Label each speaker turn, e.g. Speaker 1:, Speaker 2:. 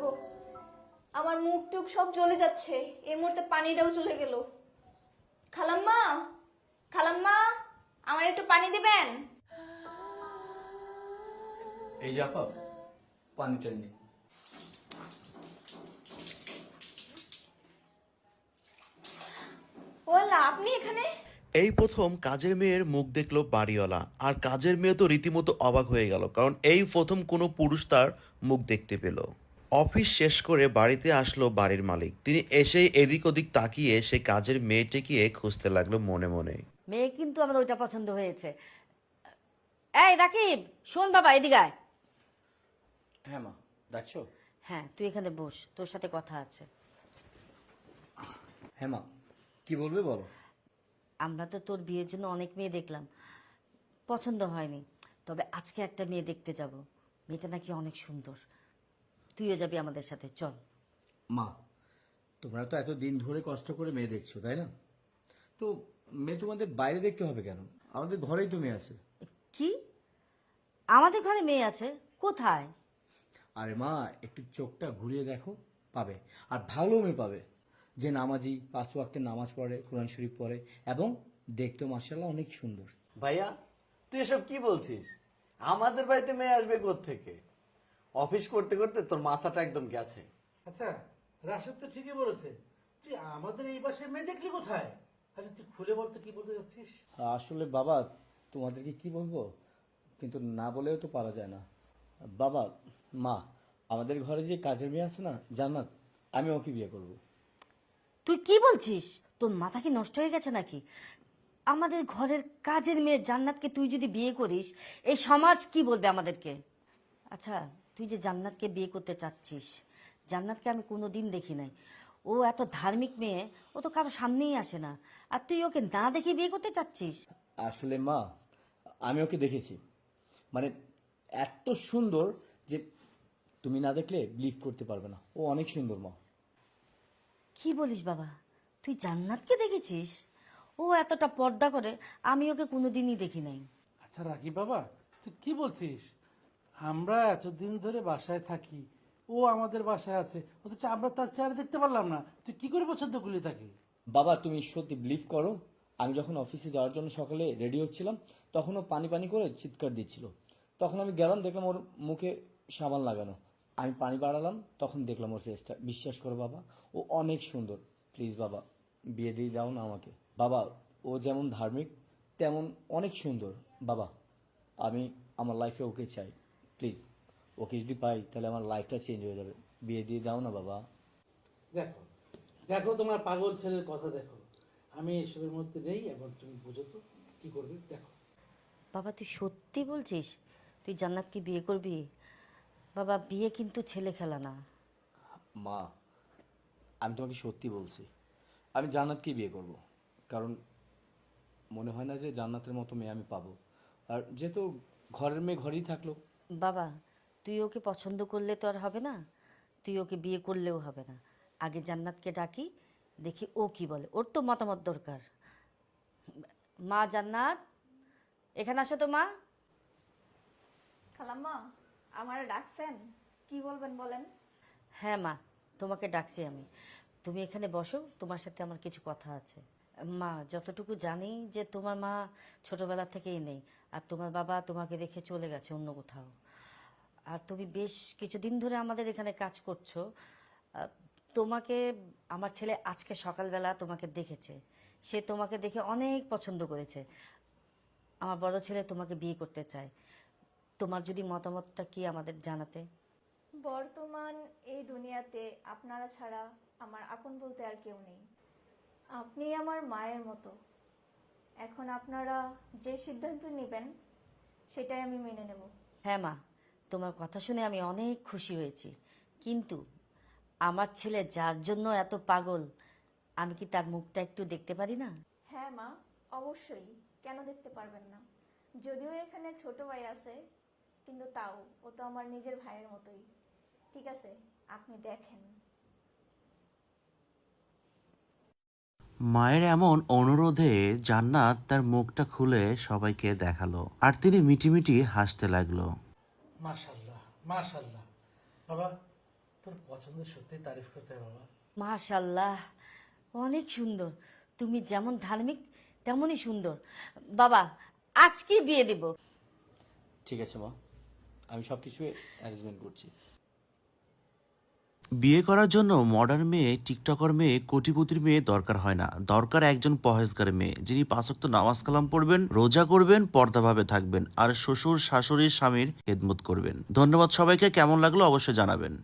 Speaker 1: গো, আমার মুখ টুক সব জ্বলে যাচ্ছে, এই মুহূর্তে পানিটাও চলে গেল। খালাম্মা, খালাম্মা, আমার একটু পানি দিবেন?
Speaker 2: এই যে আপা, পানিটা নিয়ে।
Speaker 1: ওলা, আপনি এখানে?
Speaker 3: এই প্রথম কাজের মেয়ের মুখ দেখলো বাড়িওয়ালা, আর কাজের মেয়ে তো রীতিমতো অবাক হয়ে গেল, কারণ এই প্রথম কোনো পুরুষ তার মুখ দেখতে পেল। অফিস শেষ করে বাড়িতে আসলো বাড়ির মালিক। তিনি এসেই এদিক ওদিক তাকিয়ে সে কাজের মেয়েটিকে খুঁজতে লাগলো মনে মনে।
Speaker 4: মেয়ে কিন্তু আমাদের ওইটা পছন্দ হয়েছে। এই রাকিব, শোন বাবা, এদিকে আয়।
Speaker 2: হ্যাঁ মা, ডাকছো?
Speaker 4: হ্যাঁ, তুই এখানে বস, তোর সাথে কথা আছে।
Speaker 2: হ্যাঁ মা, কি বলবে বলো।
Speaker 4: আমরা তো তোর বিয়ের জন্য অনেক মেয়ে দেখলাম, পছন্দ হয়নি। তবে আজকে একটা মেয়ে দেখতে যাব, মেয়েটা নাকি অনেক সুন্দর। তুইও যাবি আমাদের সাথে, চল।
Speaker 2: মা, তোমরা তো এত দিন ধরে কষ্ট করে মেয়ে দেখছো, তাই না? তো মেয়ে তোমাদের বাইরে দেখতে হবে কেন? আমাদের ঘরেই তো মেয়ে আছে।
Speaker 4: কি? আমাদের ঘরে মেয়ে আছে? কোথায়?
Speaker 2: আরে মা, একটু চোখটা ঘুরিয়ে দেখো, পাবে। আর ভালো মেয়ে পাবে, যে নামাজি, 5 ওয়াক্তের নামাজ পড়ে, কোরআন শরীফ পড়ে, এবং দেখতে মাশাআল্লাহ অনেক সুন্দর।
Speaker 5: ভাইয়া, তুই এসব কি বলছিস? আমাদের বাড়িতে মেয়ে আসবে থেকে? অফিস করতে করতে তোর মাথাটা একদম গেছে।
Speaker 6: আচ্ছা, রাশেদ তো ঠিকই বলেছে। তুই আমাদের এই বাসায় মেয়ে দেখলি কোথায়? আচ্ছা, তুই খুলে বলতে কি বলতে যাচ্ছিস?
Speaker 2: আসলে বাবা, তোমাদেরকে কি বলবো, কিন্তু না বলেও তো পারা যায় না। বাবা, মা, আমাদের ঘরে যে কাজের মেয়ে আছে না, জান্নাত, আমি ওকে বিয়ে করব।
Speaker 4: তুই কি বলছিস? তোর মাথা কি নষ্ট হয়ে গেছে নাকি? আমাদের ঘরের কাজের মেয়ে জান্নাতকে তুই যদি বিয়ে করিস, এই সমাজ কি বলবে আমাদেরকে? আচ্ছা, তুই যে জান্নাতকে বিয়ে করতে চাচ্ছিস, জান্নাতকে আমি কোনোদিন দেখি নাই। ও এত ধার্মিক মেয়ে, ও তো কারো সামনেই আসে না, আর তুই ওকে না দেখে বিয়ে করতে চাচ্ছিস?
Speaker 2: আসলে মা, আমি ওকে দেখেছি, মানে এত সুন্দর যে তুমি না দেখলে বিলিভ করতে পারবে না। ও অনেক সুন্দর মা।
Speaker 4: কি বলিস বাবা, তুই জান্নাতকে দেখেছিস? ও এতটা পর্দা করে, আমি ওকে কোনোদিনই দেখি নাই।
Speaker 6: আচ্ছা রাকিব বাবা, তুই কি বলছিস? আমরা এতদিন ধরে বাসায় থাকি, ও আমাদের বাসায় আছে, অথচ আমরা তার চেহারা দেখতে পারলাম না। তুই কি করে পছন্দ করলি তাকে?
Speaker 2: বাবা, তুমি সত্যি বিলিভ করো, আমি যখন অফিসে যাওয়ার জন্য সকালে রেডি হচ্ছিলাম, তখন ও পানি পানি করে চিৎকার দিচ্ছিল। তখন আমি গেলাম, দেখলাম ওর মুখে সাবান লাগানো। আমি পানি বাড়ালাম, তখন দেখলাম ওর ফেসটা। বিশ্বাস করো বাবা, ও অনেক সুন্দর। প্লিজ বাবা, বিয়ে দিয়ে দাও না আমাকে। বাবা, ও যেমন ধার্মিক তেমন অনেক সুন্দর। বাবা, আমি আমার লাইফে ওকে চাই। প্লিজ, ওকে যদি পাই তাহলে আমার লাইফটা চেঞ্জ হয়ে যাবে। বিয়ে দিয়ে দাও না বাবা।
Speaker 6: দেখো, দেখো তোমার পাগল ছেলের কথা দেখো। আমি এসবের মধ্যে নেই, এখন তুমি বুঝো তো কি করবে, দেখো।
Speaker 4: বাবা, তুই সত্যি বলছিস তুই জান্নাতকে বিয়ে করবি? বাবা, বিয়ে কিন্তু ছেলে খেলা না।
Speaker 2: মা, আমি তোমাকে সত্যি বলছি, আমি জান্নাতকে বিয়ে করব। কারণ মনে হয় না যে জান্নাতের মতো মেয়ে আমি পাবো। আর যেহেতু ঘরের মেয়ে ঘরেই থাকলো।
Speaker 4: বাবা, তুই ওকে পছন্দ করলে তো আর হবে না, তুই ওকে বিয়ে করলেও হবে না। আগে জান্নাতকে ডাকি, দেখি ও কি বলে, ওর তো মতামত দরকার। মা জান্নাত, এখানে আসো তো মা।
Speaker 1: খালাম্মা, আমারে ডাকছেন? কি বলবেন বলেন?
Speaker 4: হ্যাঁ মা, তোমাকে ডাকছি আমি। তুমি এখানে বসো, তোমার সাথে আমার কিছু কথা আছে। মা, যতটুকু জানি যে তোমার মা ছোটবেলা থেকেই নেই, আর তোমার বাবা তোমাকে রেখে চলে গেছে অন্য কোথাও। আর তুমি বেশ কিছুদিন ধরে আমাদের এখানে কাজ করছো। তোমাকে আমার ছেলে আজকে সকালবেলা তোমাকে দেখেছে, সে তোমাকে দেখে অনেক পছন্দ করেছে। আমার বড় ছেলে তোমাকে বিয়ে করতে চায়। তোমার যদি মতামতটা কি আমাদের জানাতে।
Speaker 1: বর্তমান এই দুনিয়াতে আপনারা ছাড়া আমার আপন বলতে আর কেউ নেই। আপনি আমার মায়ের মতো। এখন আপনারা যে সিদ্ধান্ত নেবেন সেটাই আমি মেনে নেব।
Speaker 4: হ্যাঁ মা, তোমার কথা শুনে আমি অনেক খুশি হয়েছি, কিন্তু আমার ছেলে যার জন্য এত পাগল, আমি কি তার মুখটা একটু দেখতে পারি না?
Speaker 1: হ্যাঁ মা, অবশ্যই, কেন দেখতে পারবেন না? যদিও এখানে ছোট ভাই আছে, কিন্তু তাও ও তো আমার নিজের ভাইয়ের মতোই। ঠিক আছে, আপনি দেখেন।
Speaker 3: মায়ের এমন অনুরোধে জান্নাত তার মুখটা খুলে সবাইকে দেখালো, আর তিনি মিটিমিটি হাসতে লাগলো।
Speaker 6: মাশাল্লাহ, মাশাল্লাহ। বাবা, তোর পছন্দের সত্যি তারিফ করতে হয় বাবা।
Speaker 4: মাশাল্লাহ, অনেক সুন্দর। তুমি যেমন ধার্মিক তেমনই সুন্দর। বাবা, আজকে বিয়ে দেব।
Speaker 2: ঠিক আছে মা, আমি সব কিছু অ্যারেঞ্জমেন্ট করছি।
Speaker 3: বিয়ে করার জন্য মডার্ন মেয়ে, টিকটকার মেয়ে, কোটিপতির মেয়ে দরকার হয় না। দরকার একজন পহেজগার মেয়ে, যিনি 5 ওয়াক্ত নামাজ কালাম পড়বেন, রোজা করবেন, পর্দাভাবে থাকবেন, আর শ্বশুর শাশুড়ির স্বামীর খেদমত করবেন। ধন্যবাদ সবাইকে। কেমন লাগলো অবশ্যই জানাবেন।